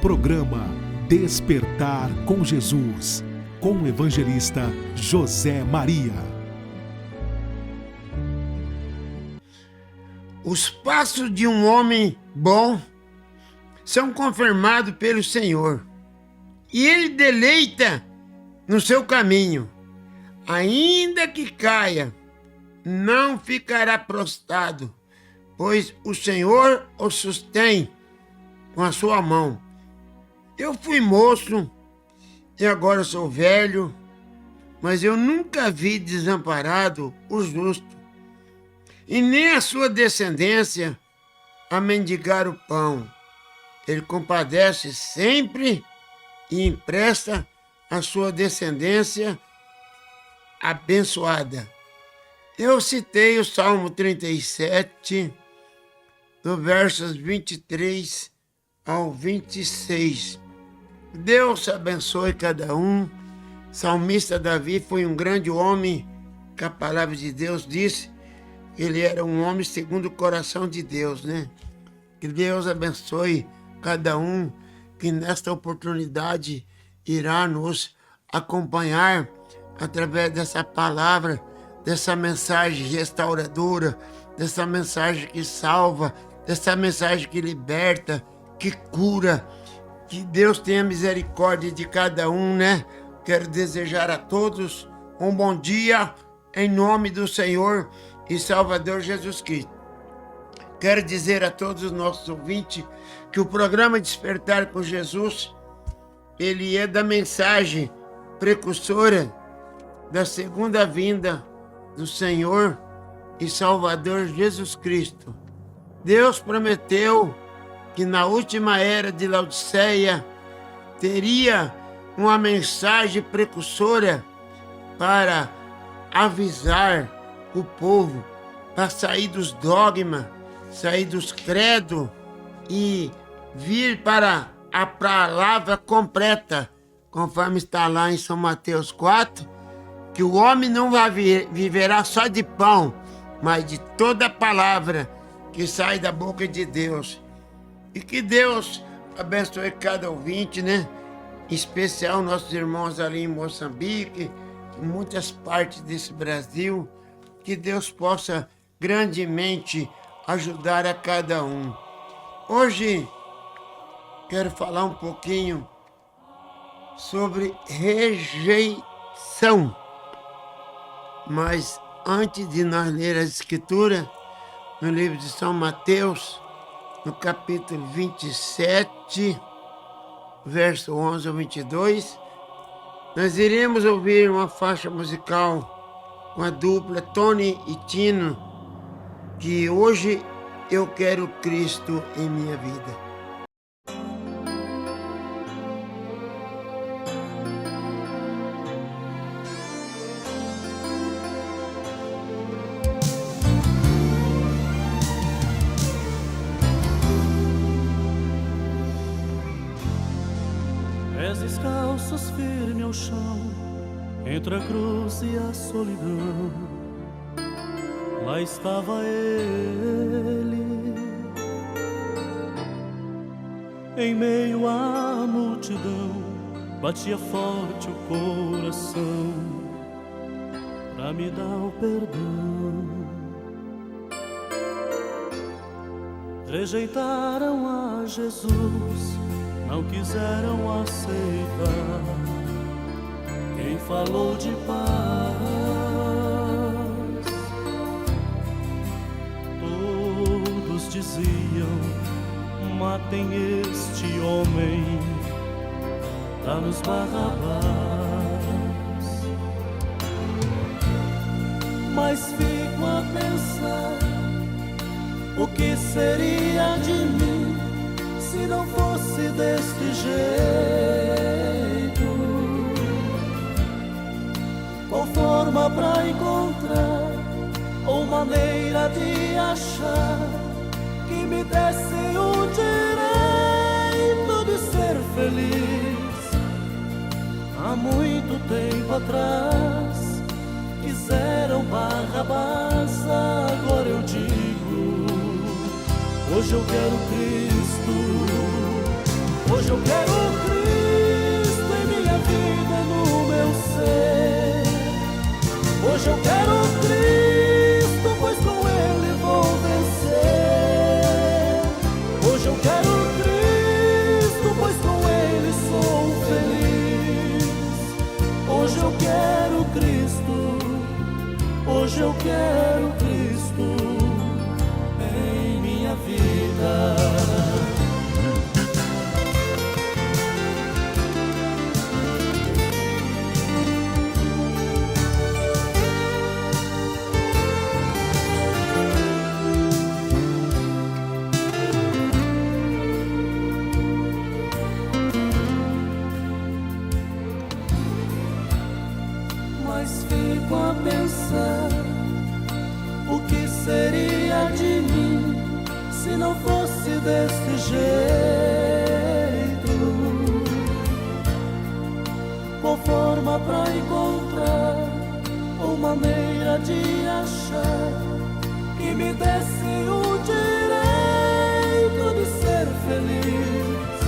Programa Despertar com Jesus, com o evangelista José Maria. Os passos de um homem bom são confirmados pelo Senhor, e Ele deleita no seu caminho. Ainda que caia, não ficará prostrado, pois o Senhor o sustém com a sua mão. Eu fui moço e agora sou velho, mas eu nunca vi desamparado o justo, e nem a sua descendência a mendigar o pão. Ele compadece sempre e empresta a sua descendência abençoada. Eu citei o Salmo 37, do versos 23 ao 26. Deus abençoe cada um. Salmista Davi foi um grande homem, que a palavra de Deus disse. Ele era um homem segundo o coração de Deus, né? Que Deus abençoe cada um que nesta oportunidade irá nos acompanhar através dessa palavra, dessa mensagem restauradora, dessa mensagem que salva, dessa mensagem que liberta, que cura. Que Deus tenha misericórdia de cada um, né? Quero desejar a todos um bom dia em nome do Senhor e Salvador Jesus Cristo. Quero dizer a todos os nossos ouvintes que o programa Despertar com Jesus, ele é da mensagem precursora da segunda vinda do Senhor e Salvador Jesus Cristo. Deus prometeu que na última era de Laodiceia teria uma mensagem precursora para avisar o povo, para sair dos dogmas, sair dos credos e vir para a palavra completa, conforme está lá em São Mateus 4, que o homem não viverá só de pão, mas de toda palavra que sai da boca de Deus. E que Deus abençoe cada ouvinte, né? Em especial nossos irmãos ali em Moçambique, em muitas partes desse Brasil. Que Deus possa grandemente ajudar a cada um. Hoje quero falar um pouquinho sobre rejeição. Mas antes de nós ler a Escritura, no livro de São Mateus, no capítulo 27, verso 11 ao 22, nós iremos ouvir uma faixa musical com a dupla Tony e Tino, que hoje eu quero Cristo em minha vida. Pés descalços firme ao chão, entre a cruz e a solidão, lá estava ele, em meio à multidão, batia forte o coração, pra me dar o perdão. Rejeitaram a Jesus, não quiseram aceitar quem falou de paz. Todos diziam: matem este homem, dá-nos Barrabás. Mas fico a pensar, o que seria de mim se não fosse deste jeito? Qual forma pra encontrar, ou maneira de achar, que me desse o direito de ser feliz? Há muito tempo atrás quiseram Barrabás, agora eu digo: hoje eu quero Cristo, Hoje eu quero Cristo em minha vida, no meu ser. Hoje eu quero Cristo, pois com Ele vou vencer. Hoje eu quero Cristo, pois com Ele sou feliz. Hoje eu quero Cristo, hoje eu quero Cristo em minha vida. Mas fico a pensar, o que seria de mim se não fosse desse jeito? Qual forma pra encontrar, ou maneira de achar que me desse o direito de ser feliz?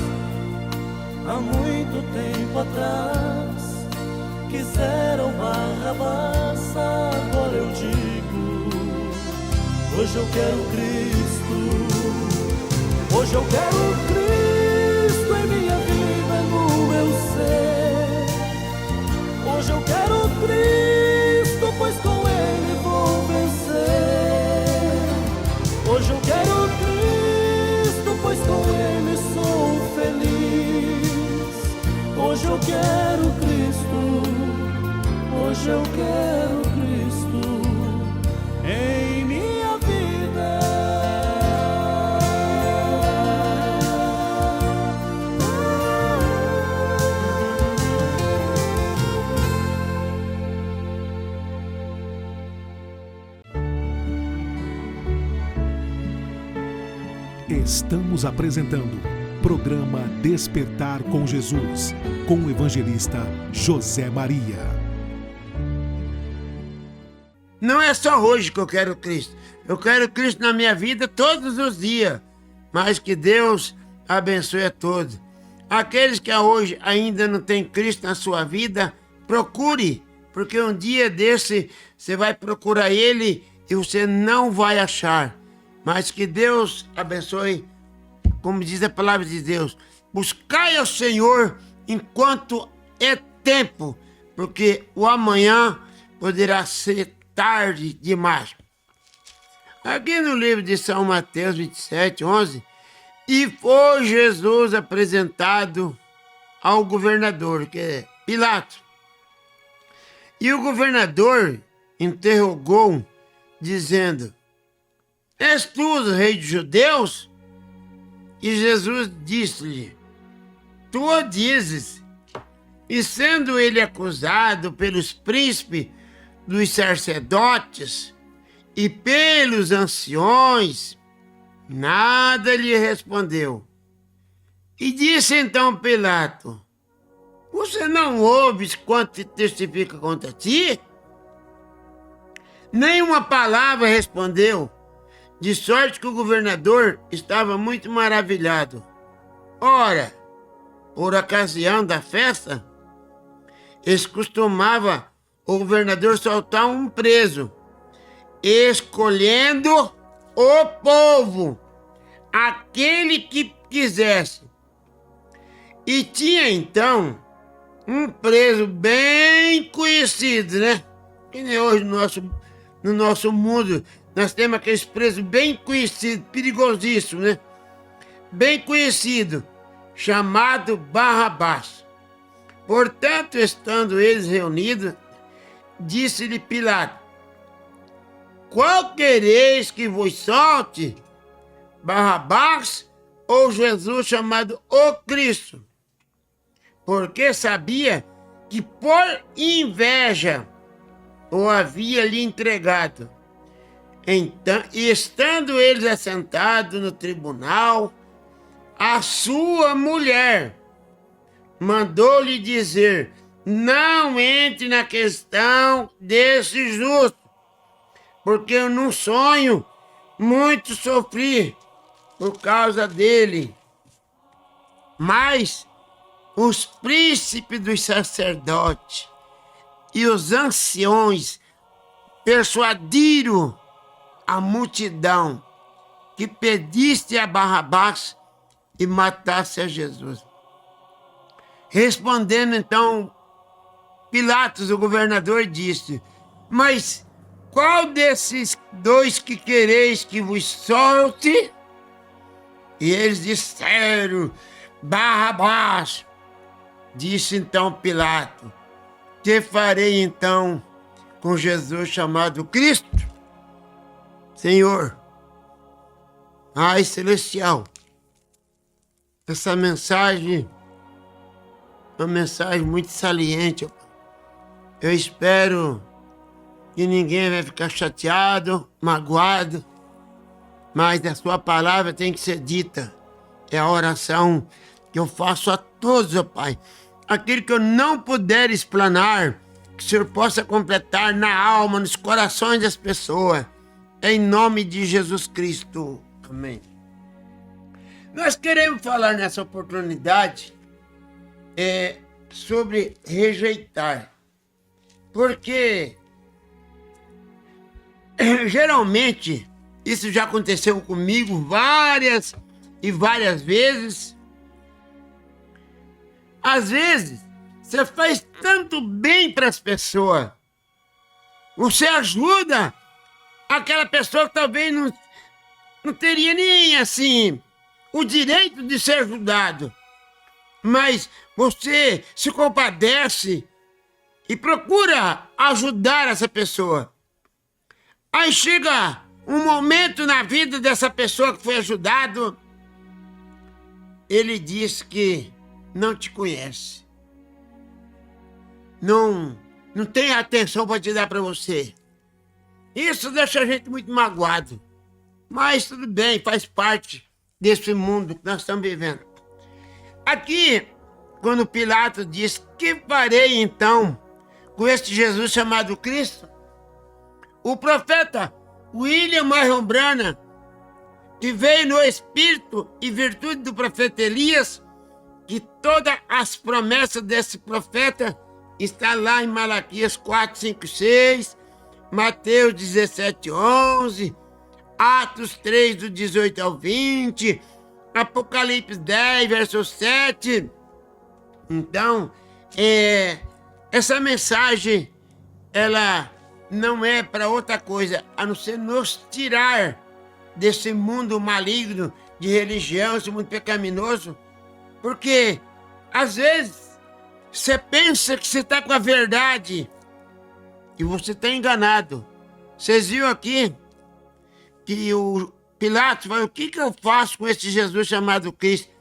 Há muito tempo atrás quiseram Barrabás, agora eu digo, hoje eu quero Cristo. Hoje eu quero Cristo em minha vida, no meu ser. Hoje eu quero Cristo, pois com Ele vou vencer. Hoje eu quero Cristo, pois com Ele sou feliz. Hoje eu quero Cristo, hoje eu quero Cristo em minha vida. Estamos apresentando programa Despertar com Jesus, com o evangelista José Maria. Não é só hoje que eu quero Cristo. Eu quero Cristo na minha vida todos os dias. Mas que Deus abençoe a todos. Aqueles que hoje ainda não têm Cristo na sua vida, procure. Porque um dia desse você vai procurar Ele e você não vai achar. Mas que Deus abençoe, como diz a palavra de Deus. Buscai ao Senhor enquanto é tempo, porque o amanhã poderá ser tarde demais. Aqui no livro de São Mateus 27, 11, e foi Jesus apresentado ao governador, que é Pilatos. E o governador interrogou, dizendo: És tu o rei dos judeus? E Jesus disse-lhe: Tu o dizes. E sendo ele acusado pelos príncipes dos sacerdotes e pelos anciões, nada lhe respondeu. E disse então Pilato: Você não ouves quanto testifica contra ti? Nenhuma palavra respondeu, de sorte que o governador estava muito maravilhado. Ora, por ocasião da festa, eles costumava o governador soltar um preso, escolhendo o povo, aquele que quisesse. E tinha então um preso bem conhecido, né? Que nem hoje no nosso mundo nós temos aqueles presos bem conhecidos, perigosíssimos, né? Bem conhecido, chamado Barrabás. Portanto, estando eles reunidos, disse-lhe Pilato: Qual quereis que vos solte? Barrabás ou Jesus chamado o Cristo? Porque sabia que por inveja o havia lhe entregado. Então, estando eles assentados no tribunal, a sua mulher mandou-lhe dizer: Não entre na questão desse justo, porque eu num sonho muito sofri por causa dele. Mas os príncipes dos sacerdotes e os anciões persuadiram a multidão que pedisse a Barrabás e matasse a Jesus. Respondendo então, Pilatos, o governador, disse: mas qual desses dois que quereis que vos solte? E eles disseram: Barrabás. Disse então Pilato: que farei então com Jesus chamado Cristo? Senhor, Pai celestial, essa mensagem é uma mensagem muito saliente. Eu espero que ninguém vai ficar chateado, magoado, mas a sua palavra tem que ser dita. É a oração que eu faço a todos, ó Pai. Aquilo que eu não puder explanar, que o Senhor possa completar na alma, nos corações das pessoas. Em nome de Jesus Cristo. Amém. Nós queremos falar nessa oportunidade sobre rejeitar. Porque geralmente isso já aconteceu comigo várias e várias vezes. Às vezes, você faz tanto bem para as pessoas. Você ajuda aquela pessoa que talvez não teria nem assim o direito de ser ajudado. Mas você se compadece e procura ajudar essa pessoa. Aí chega um momento na vida dessa pessoa que foi ajudado, ele diz que não te conhece. Não tem atenção para te dar para você. Isso deixa a gente muito magoado. Mas tudo bem, faz parte desse mundo que nós estamos vivendo. Aqui, quando Pilatos diz: que farei então com este Jesus chamado Cristo? O profeta William Marion Branham, que veio no espírito e virtude do profeta Elias, que todas as promessas desse profeta está lá em Malaquias 4, 5, 6, Mateus 17, 11, Atos 3, do 18 ao 20, Apocalipse 10, verso 7. Então, essa mensagem, ela não é para outra coisa, a não ser nos tirar desse mundo maligno de religião, esse mundo pecaminoso. Porque, às vezes, você pensa que você está com a verdade e você está enganado. Vocês viram aqui que o Pilatos falou: o que eu faço com esse Jesus chamado Cristo?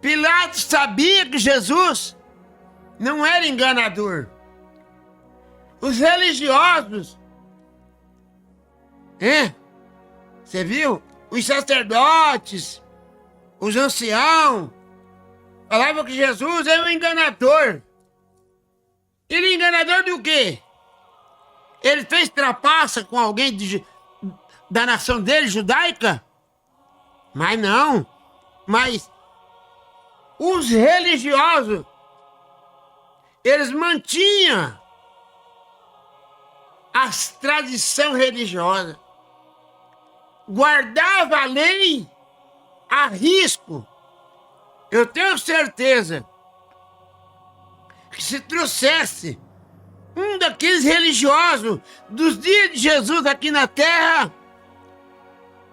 Pilatos sabia que Jesus não era enganador. Os religiosos, você viu? Os sacerdotes, os anciãos, falavam que Jesus é um enganador. Ele é enganador do quê? Ele fez trapaça com alguém da nação dele, judaica? Mas não. Mas os religiosos, eles mantinham as tradições religiosas. Guardava a lei a risco. Eu tenho certeza que se trouxesse um daqueles religiosos dos dias de Jesus aqui na terra,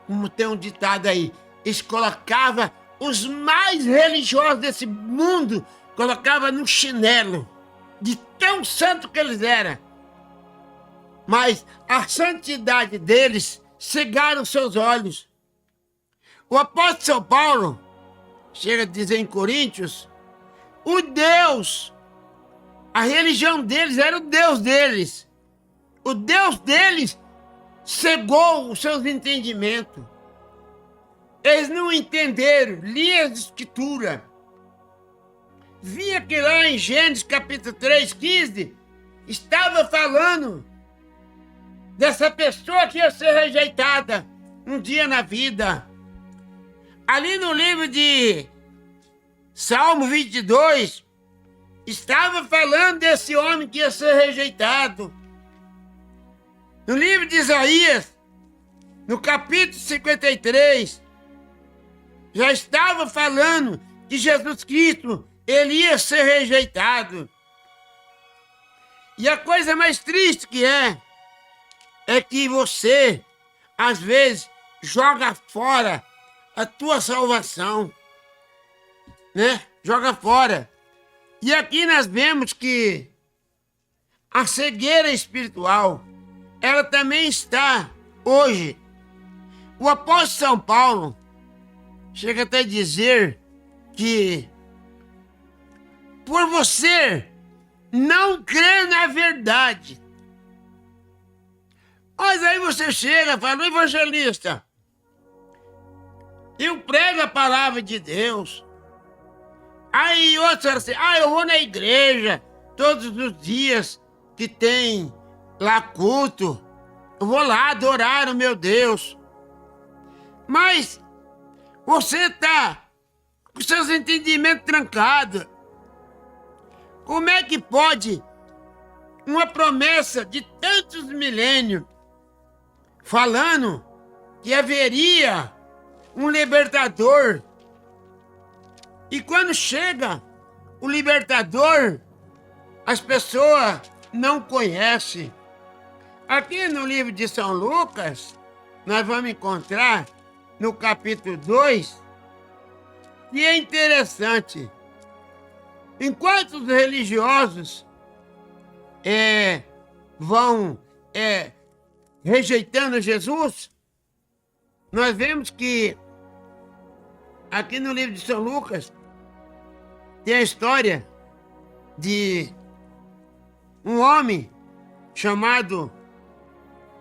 como tem um ditado aí, eles colocavam os mais religiosos desse mundo, colocava no chinelo, de tão santo que eles eram. Mas a santidade deles cegaram seus olhos. O apóstolo São Paulo chega a dizer em Coríntios, o Deus, a religião deles era o Deus deles. O Deus deles cegou os seus entendimentos. Eles não entenderam, liam as escrituras. Via que lá em Gênesis capítulo 3, 15, estava falando dessa pessoa que ia ser rejeitada um dia na vida. Ali no livro de Salmo 22 estava falando desse homem que ia ser rejeitado. No livro de Isaías, no capítulo 53, já estava falando que Jesus Cristo, ele ia ser rejeitado. E a coisa mais triste que é que você, às vezes, joga fora a tua salvação, né? Joga fora. E aqui nós vemos que a cegueira espiritual, ela também está hoje. O apóstolo São Paulo chega até a dizer que por você não crer na verdade. Mas aí você chega e fala, evangelista, eu prego a palavra de Deus. Aí outros falam assim, eu vou na igreja todos os dias que tem lá culto. Eu vou lá adorar o meu Deus. Mas você está com seus entendimentos trancados. Como é que pode uma promessa de tantos milênios falando que haveria um libertador, e quando chega o libertador, as pessoas não conhecem? Aqui no livro de São Lucas, nós vamos encontrar no capítulo 2, e é interessante. Enquanto os religiosos vão rejeitando Jesus, nós vemos que aqui no livro de São Lucas tem a história de um homem chamado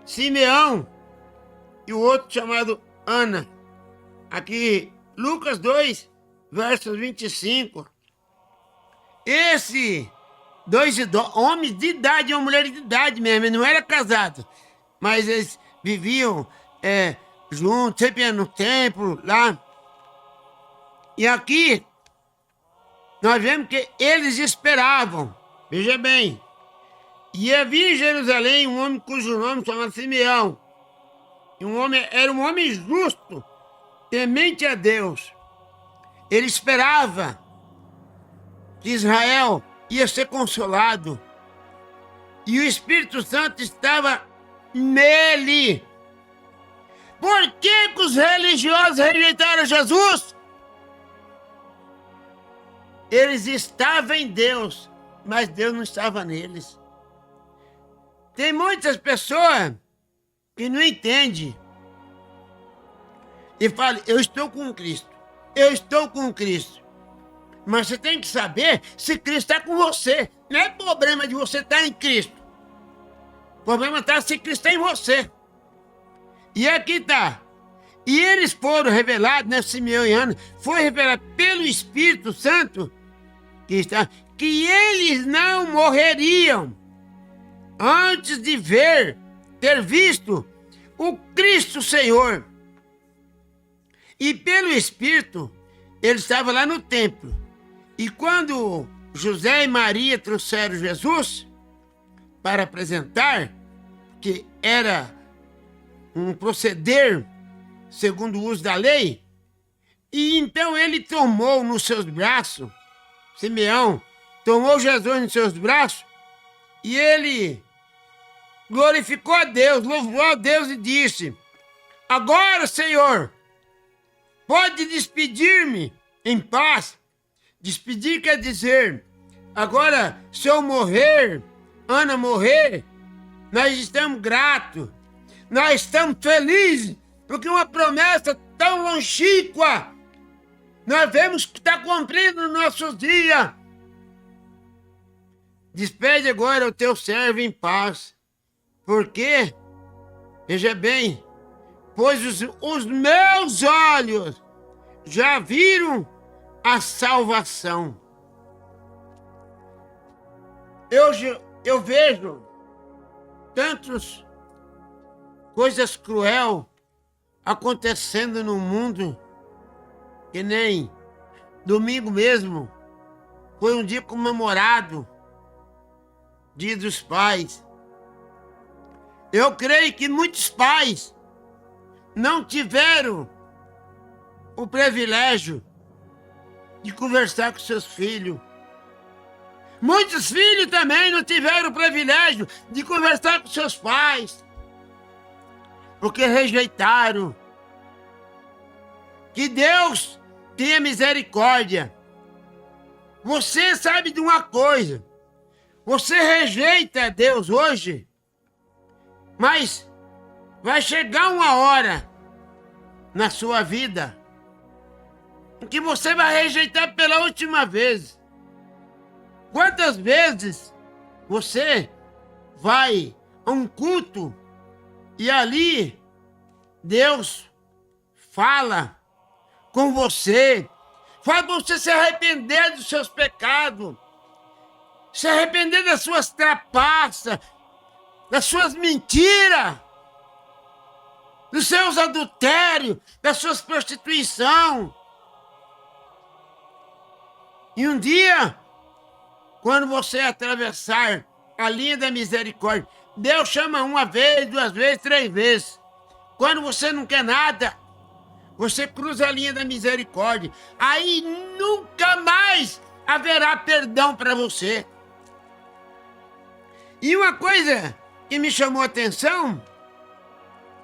Simeão e o outro chamado Ana. Aqui, Lucas 2, versos 25. Esse dois homens de idade, uma mulher de idade mesmo, ele não era casado, mas eles viviam juntos, sempre iam no templo lá. E aqui nós vemos que eles esperavam, veja bem, e havia em Jerusalém um homem cujo nome chamava Simeão, e era um homem justo, temente a Deus. Ele esperava que Israel ia ser consolado, e o Espírito Santo estava nele. Por que os religiosos rejeitaram Jesus? Eles estavam em Deus, mas Deus não estava neles. Tem muitas pessoas que não entendem e falam, eu estou com Cristo, eu estou com Cristo. Mas você tem que saber se Cristo está com você. Não é problema de você estar em Cristo. O problema está se Cristo está em você. E aqui está. E eles foram revelados, né, Simeão e Ana, foi revelado pelo Espírito Santo que eles não morreriam antes de ter visto o Cristo Senhor. E pelo Espírito, ele estava lá no templo. E quando José e Maria trouxeram Jesus para apresentar, que era um proceder segundo o uso da lei, e então ele tomou nos seus braços, Simeão tomou Jesus nos seus braços, e ele glorificou a Deus, louvou a Deus e disse, agora, Senhor, pode despedir-me em paz. Despedir quer dizer, agora, se eu morrer, Ana morrer, nós estamos gratos, nós estamos felizes, porque uma promessa tão longínqua, nós vemos que está cumprindo nos nossos dias. Despede agora o teu servo em paz, porque, veja bem, pois os meus olhos já viram a salvação. Eu vejo tantas coisas cruel acontecendo no mundo, que nem domingo mesmo, foi um dia comemorado, Dia dos Pais. Eu creio que muitos pais não tiveram o privilégio de conversar com seus filhos. Muitos filhos também não tiveram o privilégio de conversar com seus pais, porque rejeitaram. Que Deus tenha misericórdia. Você sabe de uma coisa, você rejeita Deus hoje, mas vai chegar uma hora na sua vida em que você vai rejeitar pela última vez. Quantas vezes você vai a um culto e ali Deus fala com você, faz você se arrepender dos seus pecados, se arrepender das suas trapaças, das suas mentiras, dos seus adultérios, das suas prostituição. E um dia, quando você atravessar a linha da misericórdia, Deus chama uma vez, duas vezes, três vezes. Quando você não quer nada, você cruza a linha da misericórdia. Aí nunca mais haverá perdão para você. E uma coisa que me chamou a atenção,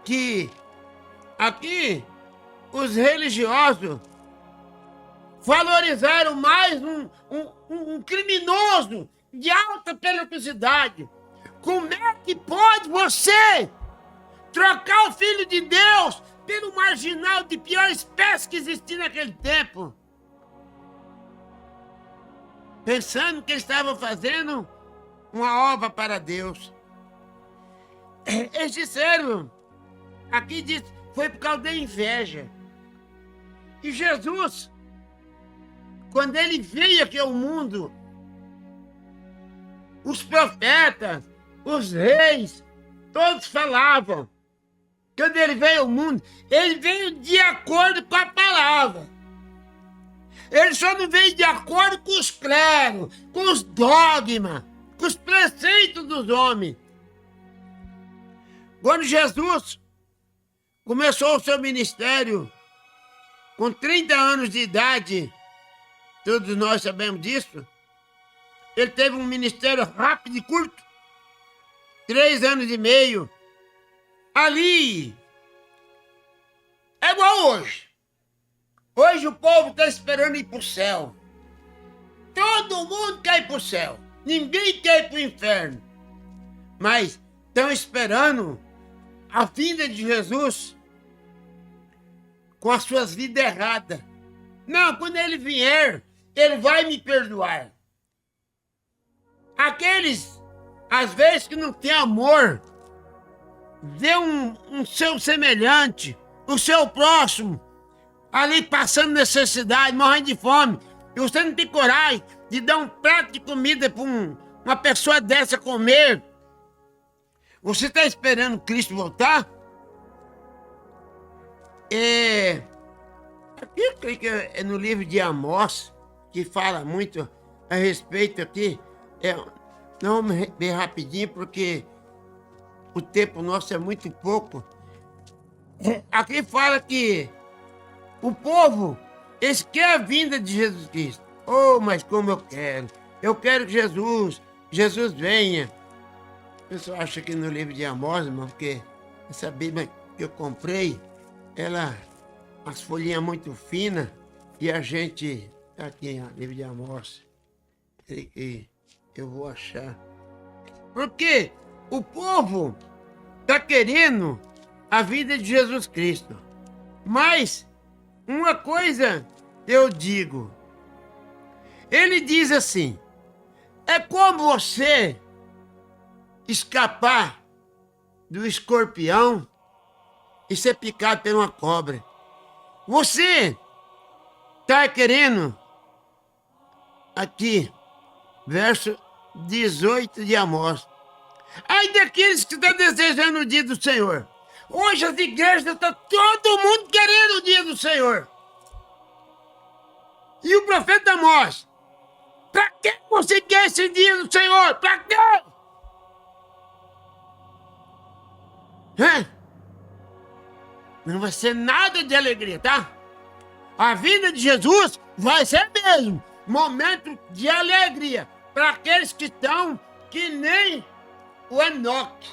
que aqui os religiosos valorizaram mais um criminoso de alta periculosidade. Como é que pode você trocar o Filho de Deus pelo marginal de pior espécie que existia naquele tempo? Pensando que eles estavam fazendo uma obra para Deus. Eles disseram, aqui diz, foi por causa da inveja. E Jesus, quando ele veio aqui ao mundo, os profetas, os reis, todos falavam. Quando ele veio ao mundo, ele veio de acordo com a palavra. Ele só não veio de acordo com os clérigos, com os dogmas, com os preceitos dos homens. Quando Jesus começou o seu ministério, com 30 anos de idade, todos nós sabemos disso, ele teve um ministério rápido e curto, 3 anos e meio. Ali, é igual hoje. Hoje o povo está esperando ir para o céu. Todo mundo quer ir para o céu. Ninguém quer ir para o inferno. Mas estão esperando a vinda de Jesus com as suas vidas erradas. Não, quando ele vier, ele vai me perdoar. Aqueles, às vezes, que não têm amor, vê um seu semelhante, o seu próximo, ali passando necessidade, morrendo de fome, e você não tem coragem de dar um prato de comida para uma pessoa dessa comer. Você está esperando Cristo voltar? Aqui eu creio que é no livro de Amós, que fala muito a respeito aqui. Não, bem rapidinho, porque o tempo nosso é muito pouco. Aqui fala que o povo, eles querem a vinda de Jesus Cristo. Oh, mas como eu quero! Eu quero que Jesus venha. O pessoal acha que no livro de Amós, irmão, porque essa Bíblia que eu comprei, as folhinhas muito finas, e a gente, aqui, ó, livro de Amós, que eu vou achar. Porque o povo está querendo a vida de Jesus Cristo. Mas uma coisa eu digo, ele diz assim, é como você escapar do escorpião e ser picado por uma cobra. Você está querendo, aqui, verso 18 de Amós, ai daqueles que estão desejando o dia do Senhor. Hoje as igrejas estão todo mundo querendo o dia do Senhor. E o profeta Amós. Para que você quer esse dia do Senhor? Para quê? Não vai ser nada de alegria, tá? A vida de Jesus vai ser mesmo momento de alegria para aqueles que estão que nem o Enoque.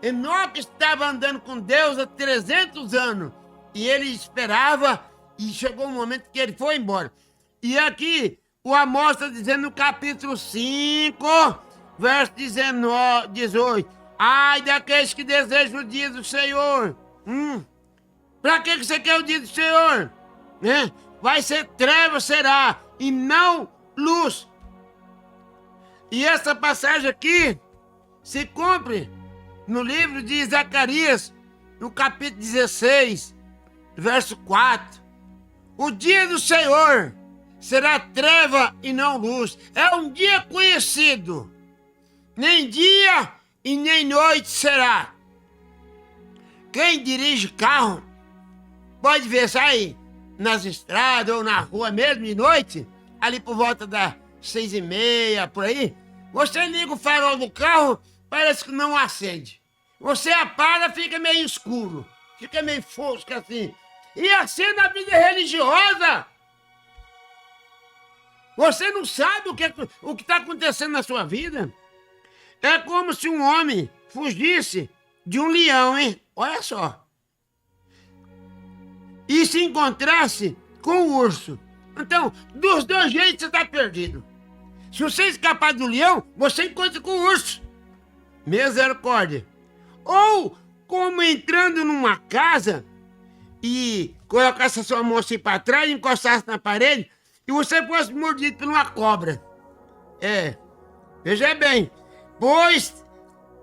Enoque estava andando com Deus há 300 anos e ele esperava e chegou um momento que ele foi embora. E aqui o Amós está dizendo no capítulo 5, verso 19, 18. Ai daqueles que desejam o dia do Senhor. Para que você quer o dia do Senhor? Vai ser treva, será, e não luz. E essa passagem aqui se cumpre no livro de Zacarias, no capítulo 16, verso 4. O dia do Senhor será treva e não luz. É um dia conhecido. Nem dia e nem noite será. Quem dirige carro pode ver sair nas estradas ou na rua mesmo de noite, ali por volta das 6h30, por aí. Você liga o farol do carro, parece que não acende. Você apaga, fica meio escuro, fica meio fosco assim. E assim na vida religiosa. Você não sabe o que está acontecendo na sua vida? É como se um homem fugisse de um leão, hein? Olha só. E se encontrasse com o urso. Então, dos dois jeitos você está perdido. Se você escapar do leão, você encontra com o urso. Misericórdia. Ou como entrando numa casa e colocasse a sua mão assim para trás, encostasse na parede e você fosse mordido por uma cobra. Veja bem, pois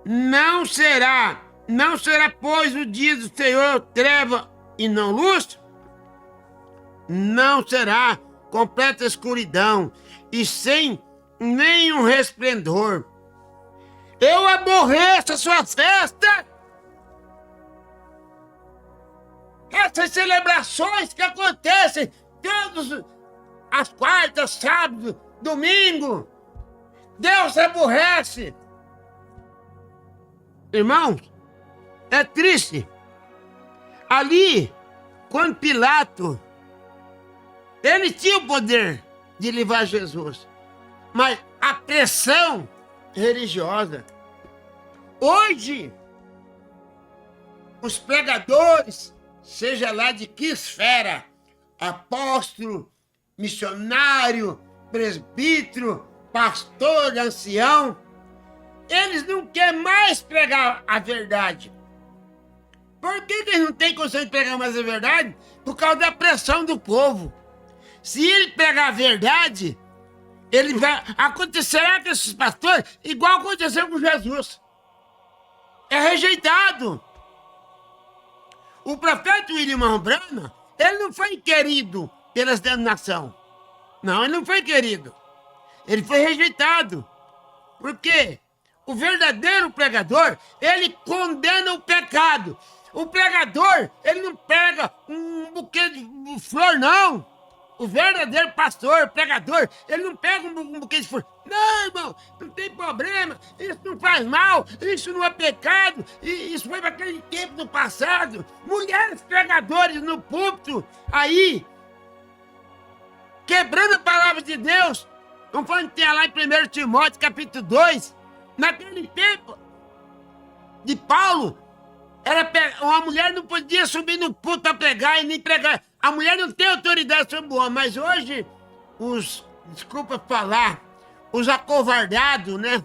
não será, pois o dia do Senhor treva e não luz, não será completa escuridão e sem nenhum resplendor. Eu aborreço a sua festa, essas celebrações que acontecem todas as quartas, sábado, domingo. Deus aborrece. Irmãos, é triste. Ali, quando Pilato, ele tinha o poder de levar Jesus, mas a pressão religiosa. Hoje, os pregadores, seja lá de que esfera, apóstolo, missionário, presbítero, pastor, ancião, eles não querem mais pregar a verdade. Por que eles não têm condição de pregar mais a verdade? Por causa da pressão do povo. Se ele pregar a verdade, ele vai acontecerá com esses pastores igual aconteceu com Jesus. É rejeitado. O profeta William Branham, ele não foi querido pelas denominações. Não, ele não foi querido. Ele foi rejeitado. Por quê? O verdadeiro pregador, ele condena o pecado. O pregador, ele não pega um buquê de flor, não. O verdadeiro pastor, pregador, ele não pega um buquê de flor. Não, irmão, não tem problema, isso não faz mal, isso não é pecado, isso foi para aquele tempo do passado. Mulheres pregadores no púlpito, aí, quebrando a palavra de Deus, conforme tem lá em 1 Timóteo, capítulo 2, naquele tempo de Paulo, uma mulher não podia subir no púlpito para pregar e nem pregar. A mulher não tem autoridade sobre o homem, mas hoje, desculpa falar, os acovardados, né?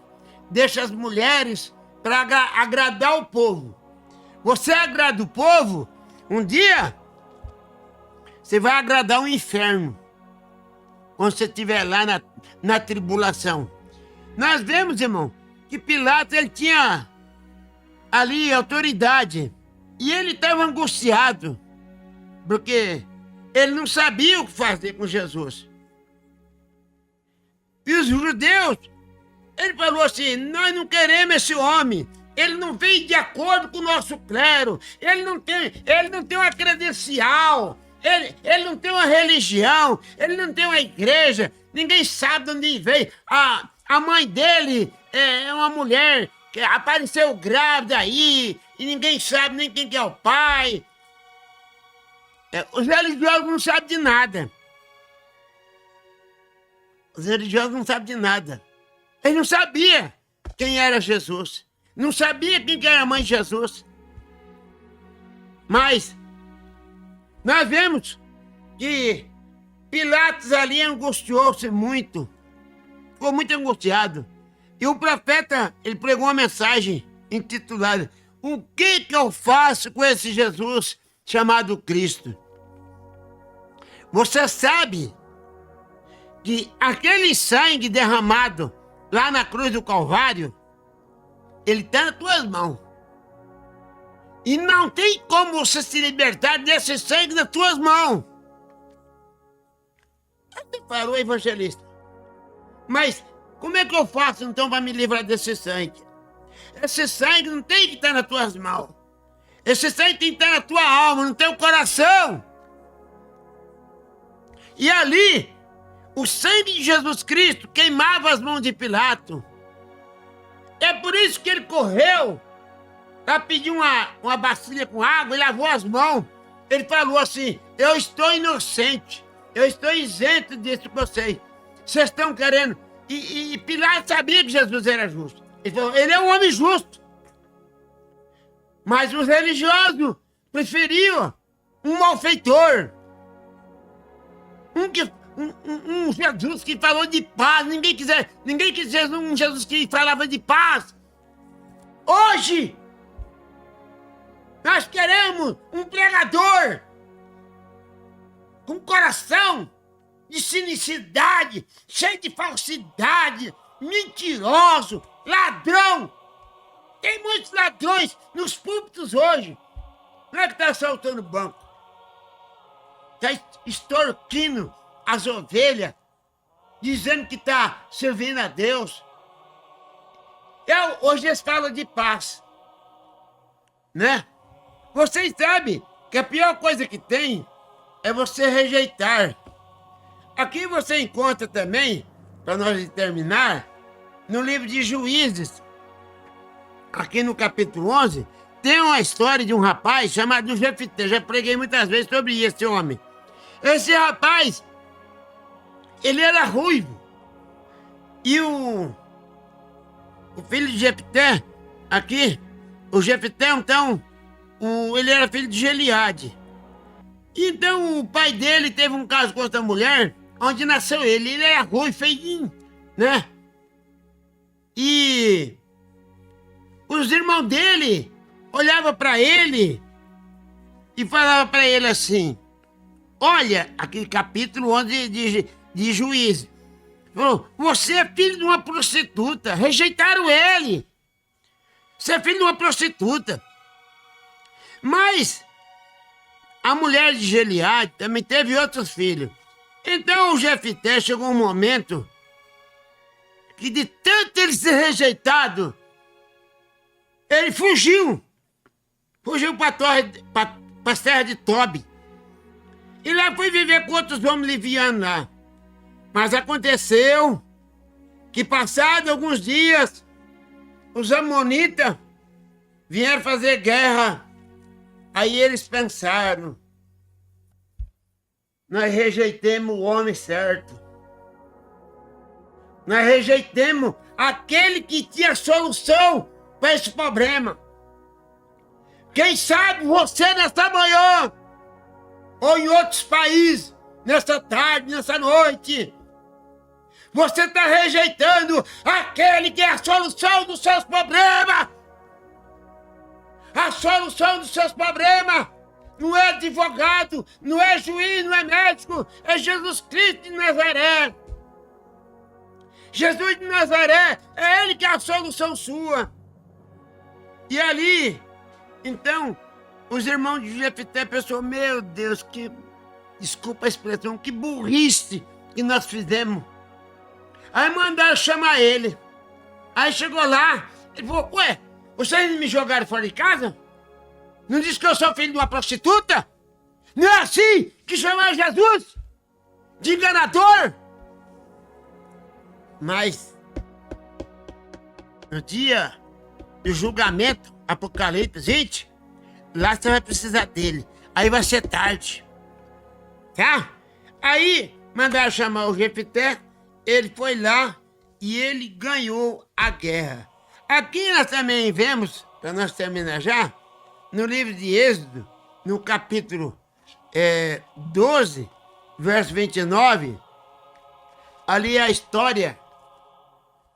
Deixam as mulheres para agradar o povo. Você agrada o povo, um dia, você vai agradar o inferno. Quando você estiver lá na tribulação. Nós vemos, irmão, que Pilatos, ele tinha ali autoridade. E ele estava angustiado, porque ele não sabia o que fazer com Jesus. E os judeus, ele falou assim, nós não queremos esse homem. Ele não vem de acordo com o nosso clero. Ele não tem uma credencial. Ele não tem uma religião, ele não tem uma igreja, ninguém sabe de onde veio. A mãe dele é uma mulher que apareceu grávida aí, e ninguém sabe nem quem que é o pai. Os religiosos não sabem de nada. Os religiosos não sabem de nada. Eles não sabiam quem era Jesus. Não sabia quem que era a mãe de Jesus. Mas nós vemos que Pilatos ali angustiou-se muito. Ficou muito angustiado. E o profeta, ele pregou uma mensagem intitulada: o que eu faço com esse Jesus chamado Cristo? Você sabe que aquele sangue derramado lá na cruz do Calvário, ele está nas tuas mãos. E não tem como você se libertar desse sangue nas tuas mãos. Até falou, evangelista. Mas como é que eu faço então para me livrar desse sangue? Esse sangue não tem que estar nas tuas mãos. Esse sangue tem que estar na tua alma, no teu coração. E ali, o sangue de Jesus Cristo queimava as mãos de Pilatos. É por isso que ele correu para pedir uma bacia com água e lavou as mãos. Ele falou assim: eu estou inocente, eu estou isento disso que vocês estão querendo. E Pilatos sabia que Jesus era justo. Ele falou: ele é um homem justo. Mas os religiosos preferiam um malfeitor. Um Jesus que falou de paz. Ninguém quis um Jesus que falava de paz. Hoje, nós queremos um pregador com coração de cinicidade, cheio de falsidade, mentiroso, ladrão. Tem muitos ladrões nos púlpitos hoje. Não é que está assaltando banco. Está extorquindo as ovelhas, dizendo que está servindo a Deus. Hoje eles falam de paz, né? Vocês sabem que a pior coisa que tem é você rejeitar. Aqui você encontra também, para nós terminar, no livro de Juízes, aqui no capítulo 11, tem uma história de um rapaz chamado Jefité. Já preguei muitas vezes sobre esse homem. Esse rapaz, ele era ruivo. E o filho de Jefité, aqui, o Jefité, então, ele era filho de Gileade. Então, o pai dele teve um caso com outra mulher, onde nasceu ele. Ele era ruivo, feinho, né? E os irmãos dele olhavam para ele e falavam para ele assim: olha, aquele capítulo 11 de Juízes. Falou: você é filho de uma prostituta. Rejeitaram ele. Você é filho de uma prostituta. Mas a mulher de Gileade também teve outros filhos. Então o Jefité chegou um momento que, de tanto ele ser rejeitado, ele fugiu. Fugiu para as terras de Tobi. E lá foi viver com outros homens livianos lá. Mas aconteceu que, passados alguns dias, os amonitas vieram fazer guerra. Aí eles pensaram: nós rejeitemos o homem certo. Nós rejeitemos aquele que tinha solução para esse problema. Quem sabe você nessa manhã, ou em outros países, nessa tarde, nessa noite, você está rejeitando aquele que é a solução dos seus problemas. A solução dos seus problemas não é advogado, não é juiz, não é médico, é Jesus Cristo de Nazaré. Jesus de Nazaré, é Ele que é a solução sua. E ali, então, os irmãos de Jefité pensaram: meu Deus, desculpa a expressão, que burrice que nós fizemos. Aí mandaram chamar ele. Aí chegou lá, ele falou: ué, vocês me jogaram fora de casa? Não disse que eu sou filho de uma prostituta? Não é assim que chamar Jesus de enganador? Mas no dia do julgamento, Apocalipse 20, lá você vai precisar dele. Aí vai ser tarde. Tá? Aí mandaram chamar o Jefté, ele foi lá e ele ganhou a guerra. Aqui nós também vemos, para nós terminar já, no livro de Êxodo, no capítulo 12, verso 29, ali é a história,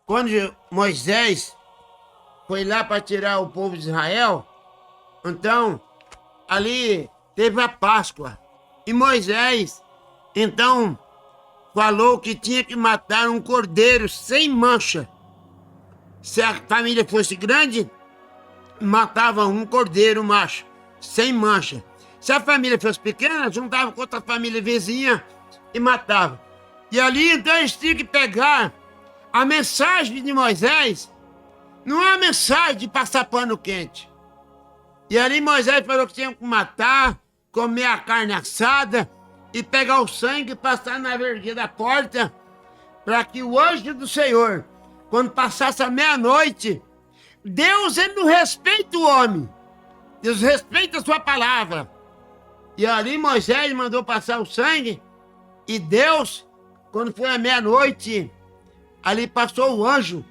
quando Moisés foi lá para tirar o povo de Israel, então, ali teve a Páscoa. E Moisés, então, falou que tinha que matar um cordeiro sem mancha. Se a família fosse grande, matava um cordeiro macho, sem mancha. Se a família fosse pequena, juntava com outra família vizinha e matava. E ali, então, eles tinham que pegar a mensagem de Moisés, não é a mensagem de passar pano quente. E ali Moisés falou que tinha que matar, comer a carne assada e pegar o sangue e passar na vergueira da porta, para que o anjo do Senhor, quando passasse a meia-noite, Deus, ele não respeita o homem, Deus respeita a sua palavra. E ali Moisés mandou passar o sangue, e Deus, quando foi a meia-noite, ali passou o anjo,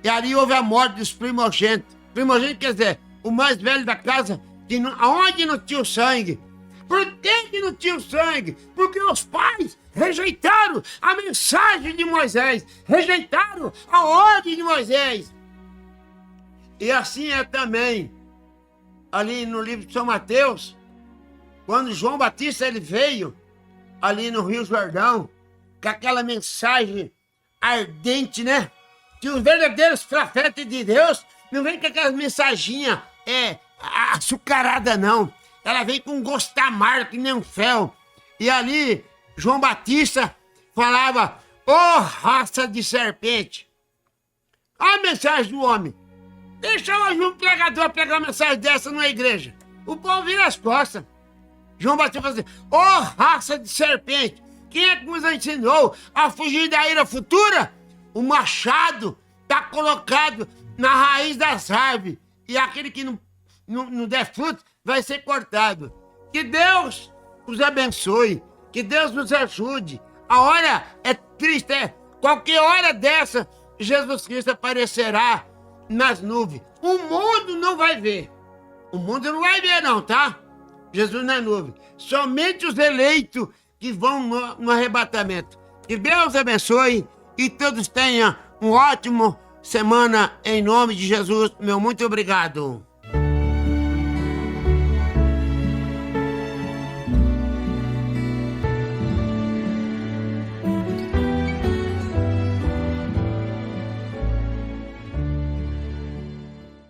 e ali houve a morte dos primogênitos. Primogênito quer dizer, o mais velho da casa, que não, aonde não tinha o sangue. Por que não tinha o sangue? Porque os pais rejeitaram a mensagem de Moisés, rejeitaram a ordem de Moisés. E assim é também, ali no livro de São Mateus, quando João Batista ele veio, ali no Rio Jordão, com aquela mensagem ardente, né? Que os verdadeiros profetas de Deus não vem com aquelas mensaginhas açucarada, não. Ela vem com um gosto amargo, que nem um fel. E ali, João Batista falava, ô raça de serpente. Olha a mensagem do homem. Deixa hoje um pregador pegar uma mensagem dessa numa igreja. O povo vira as costas. João Batista falou assim, ô raça de serpente. Quem é que nos ensinou a fugir da ira futura? O machado está colocado na raiz das árvores. E aquele que não der fruto vai ser cortado. Que Deus os abençoe. Que Deus nos ajude. A hora é triste. Qualquer hora dessa, Jesus Cristo aparecerá nas nuvens. O mundo não vai ver. O mundo não vai ver não, tá? Jesus na nuvem. Somente os eleitos que vão no arrebatamento. Que Deus abençoe e todos tenham uma ótima semana em nome de Jesus. Meu muito obrigado.